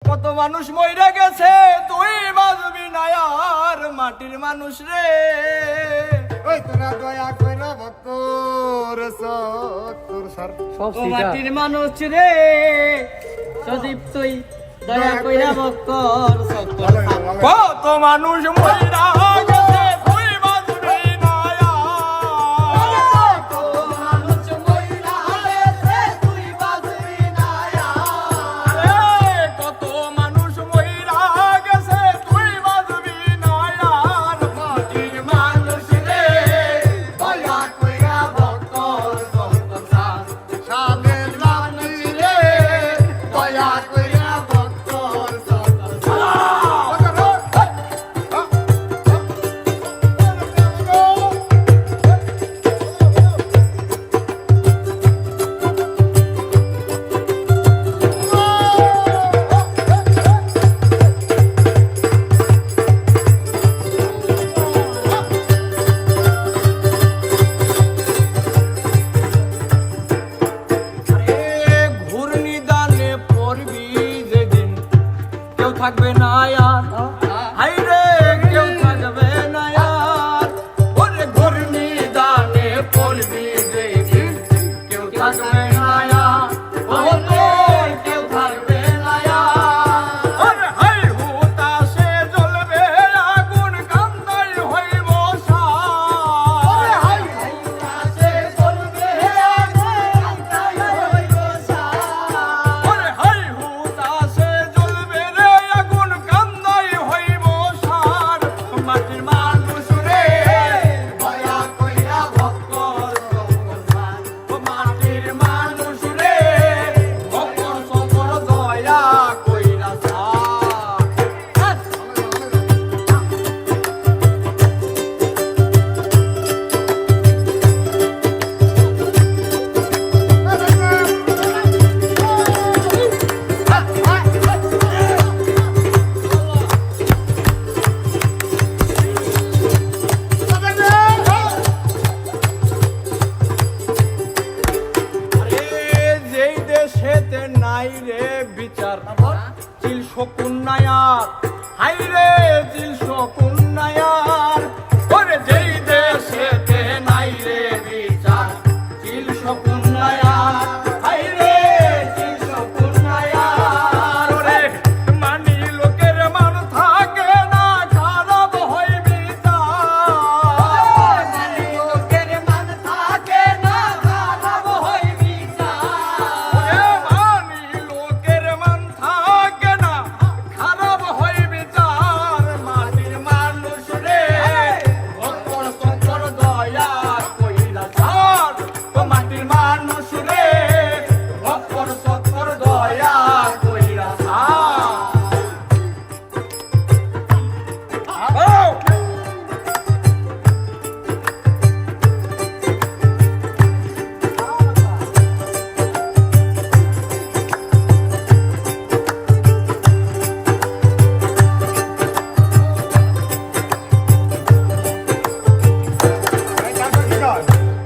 কত মানুষ মইরা গেছে তুই বাজবি না আর মাটির মানুষ রে। ওই তোরা দয়া কইরা ভক্তর সত্তর সার ও মাটির মানুষ রে সজীব তুই দয়া কইরা বক্কর সত্তর কত মানুষ মইরা গেছে তুই বাজবি না আর। কত মানুষ মইরা গেছে তুই বাজবি না আরে কত মানুষ মইরা গেছে তুই বাজবি না আর মাটির মানুষ রে। দয়া কইরা ভক্তর সত্তর সার সাদের রানী রে দয়া কইরা ভক্তর সত্তর ঘূর্ণি দানে পড়বি যেদিন কেউ থাকবে না আর। হাই রে কেউ থাকবে না আর। ওরে ঘূর্ণি দানে পড়বি যেদিন কেউ থাকবে না আর। ওরে কেউ থাকবে না আর। ওরে হাই হুতাশে জ্বলবে আগুন কান্দাই হইব সার। ওরে হাই হুতাশে জ্বলবে আগুন কান্দাই হইব সার। ওরে হাই হুতাশে জ্বলবে রে আগুন কান্দাই হইব সার। মাটির মানুষ রে দয়া কইরা ভক্তর সত্তর সার ও মাটির মানুষ রে ভক্তর সকল দয়া কইরা সার। আরে যেই দেশেতে নাই রে বিচার চিল শকুন নায়ার। হাই রে চিল শকুন নায়ার। ওরে যেই দেশেতে নাই রে বিচার চিল শকুন নায়ার। হাই রে চিল শকুন নায়ার। ওরে মানি লোকের মান থাকে না খারাপ হয় বিচার। মানি লোকের মান থাকে না খারাপ হইবি ওরে মানি লোকের মান থাকে না খারাপ হয় বিচার। মাটির মানুষ রে ভক্তর সত্তর দয়া কইরা সার। ও মাটির মানুষ রে ভক্তর সত্তর দয়া কইরা সার।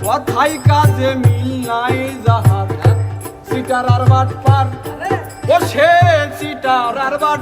কথাই কাজে মিল নাই যাহার সিটার আর বাট পার। ও সে সিটার আর বাট